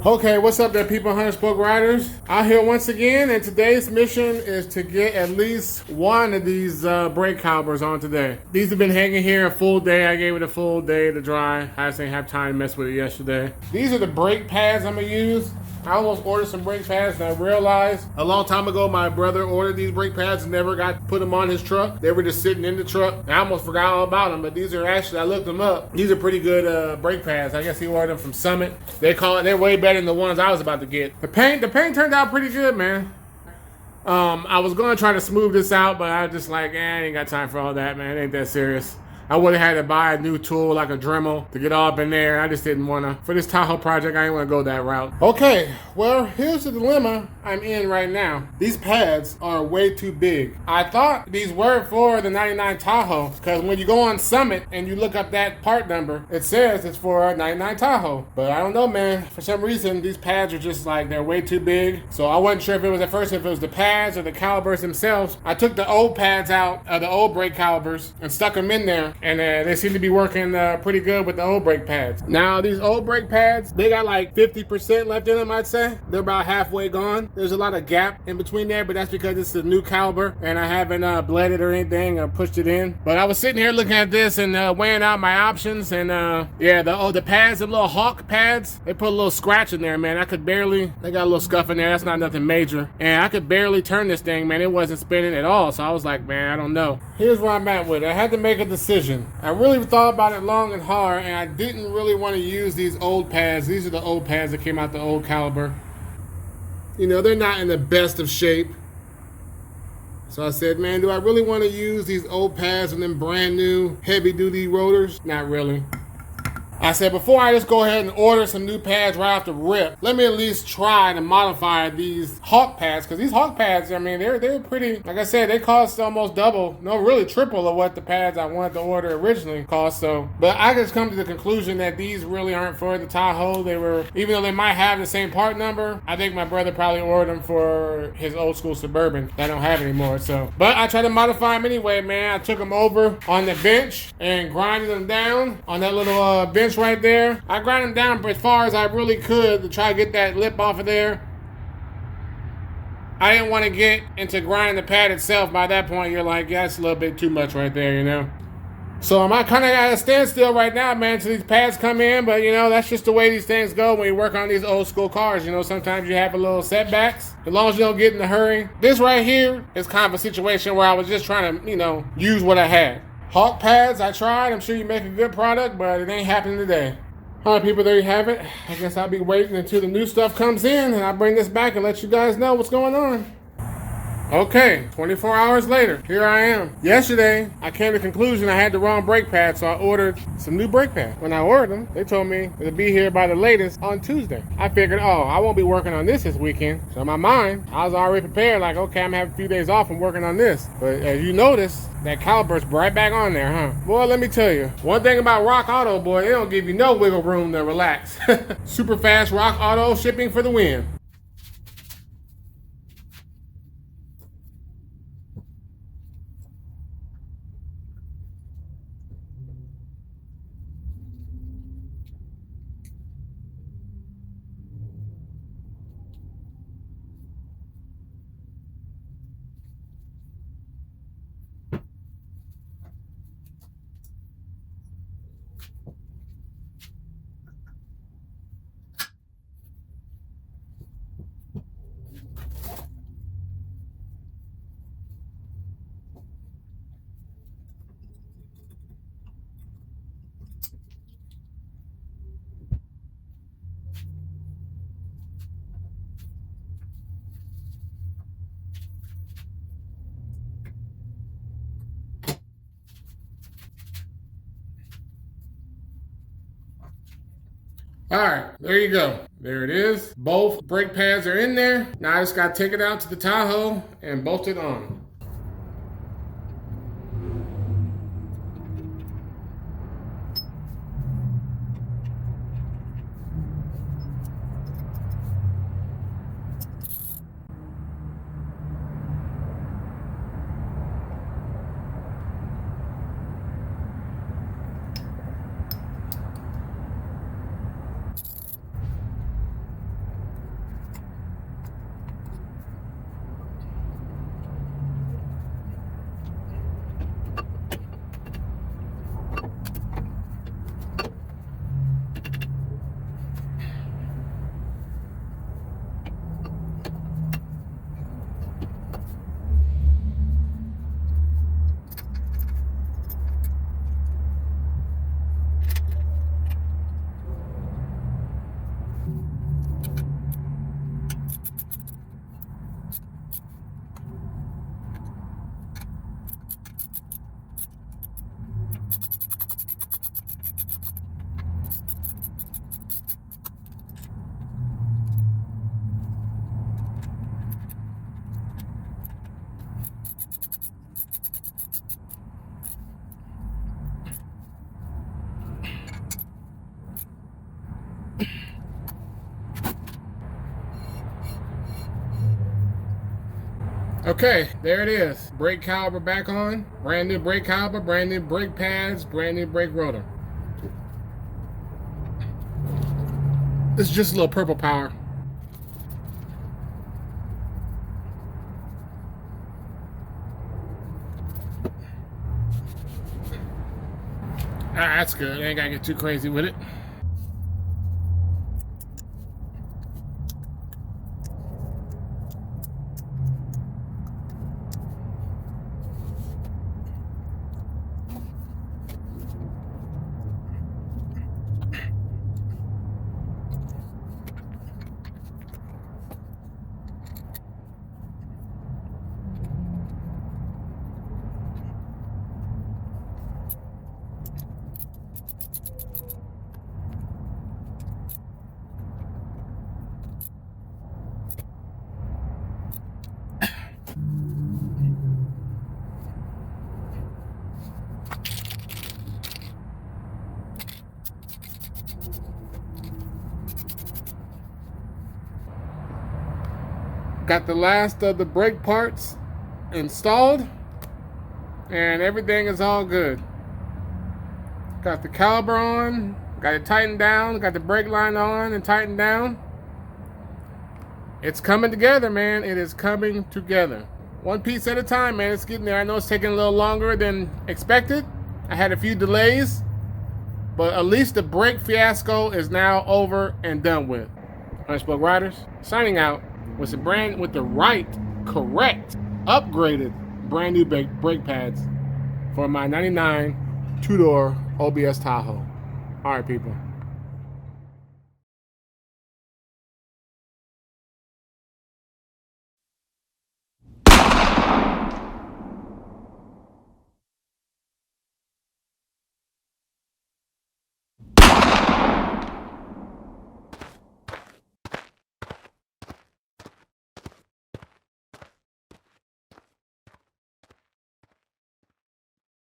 Okay, what's up there, people, 100 Spoke Riders? Out here once again, and today's mission is to get at least one of these brake calipers on today. These have been hanging here a full day. I gave it a full day to dry. I just didn't have time to mess with it yesterday. These are the brake pads I'm gonna use. I almost ordered some brake pads, and I realized a long time ago my brother ordered these brake pads and never got to put them on his truck. They were just sitting in the truck. I almost forgot all about them, but these are actually, I looked them up. These are pretty good brake pads. I guess he ordered them from Summit. They're way better than the ones I was about to get. The paint turned out pretty good, man. I was gonna try to smooth this out, but I was just like, I ain't got time for all that, man. It ain't that serious. I would have had to buy a new tool like a Dremel to get all up in there. I just didn't want to. For this Tahoe project, I didn't want to go that route. Okay, well, here's the dilemma I'm in right now. These pads are way too big. I thought these were for the 99 Tahoe, because when you go on Summit and you look up that part number, it says it's for a 99 Tahoe. But I don't know, man. For some reason, these pads are just like, they're way too big. So I wasn't sure if it was at first, if it was the pads or the calipers themselves. I took the old pads out, the old brake calipers, and stuck them in there. And they seem to be working pretty good with the old brake pads. Now, these old brake pads, they got like 50% left in them, I'd say. They're about halfway gone. There's a lot of gap in between there, but that's because it's a new caliber, and I haven't bled it or anything or pushed it in. But I was sitting here looking at this and weighing out my options, and yeah, the pads, the little Hawk pads, they put a little scratch in there, man. They got a little scuff in there. That's not nothing major. And I could barely turn this thing, man. It wasn't spinning at all. So I was like, man, I don't know. Here's where I'm at with it. I had to make a decision. I really thought about it long and hard, and I didn't really want to use these old pads. These are the old pads that came out the old caliber. You know, they're not in the best of shape. So I said, man, do I really want to use these old pads and them brand new heavy-duty rotors? Not really. I said, before I just go ahead and order some new pads right off the rip, let me at least try to modify these Hawk pads, because these Hawk pads, I mean, they're pretty, like I said, they cost almost double, no, really triple of what the pads I wanted to order originally cost. So, but I just come to the conclusion that these really aren't for the Tahoe. They were, even though they might have the same part number, I think my brother probably ordered them for his old school Suburban that I don't have anymore. So, but I tried to modify them anyway, man. I took them over on the bench and grinded them down on that little bench right there. I grind them down as far as I really could to try to get that lip off of there. I didn't want to get into grinding the pad itself. By that point, you're like, yeah, it's a little bit too much right there, you know. So I'm kind of at a standstill right now, man, until these pads come in. But, you know, that's just the way these things go when you work on these old school cars. You know, sometimes you have a little setbacks, as long as you don't get in a hurry. This right here is kind of a situation where I was just trying to, you know, use what I had. Hawk pads, I tried. I'm sure you make a good product, but it ain't happening today. All right, people, there you have it. I guess I'll be waiting until the new stuff comes in, and I'll bring this back and let you guys know what's going on. Okay, 24 hours later, here I am. Yesterday, I came to the conclusion I had the wrong brake pad, so I ordered some new brake pads. When I ordered them, they told me it'll be here by the latest on Tuesday. I figured, oh, I won't be working on this weekend. So in my mind, I was already prepared, like, okay, I'm having a few days off from working on this. But as you notice, that caliper's right back on there, huh? Boy, let me tell you, one thing about Rock Auto, boy, they don't give you no wiggle room to relax. Super fast Rock Auto, shipping for the win. All right, there you go. There it is. Both brake pads are in there. Now I just got to take it out to the Tahoe and bolt it on. Okay, there it is. Brake caliper back on. Brand new brake caliper, brand new brake pads, brand new brake rotor. This is just a little purple power. That's good. I ain't gotta get too crazy with it. Got the last of the brake parts installed, and everything is all good. Got the caliper on, got it tightened down, got the brake line on and tightened down. It's coming together, man. It is coming together. One piece at a time, man. It's getting there. I know it's taking a little longer than expected. I had a few delays, but at least the brake fiasco is now over and done with. Unspoke Riders, signing out with the right, correct, upgraded, brand new brake pads for my '99 two-door OBS Tahoe. All right, people.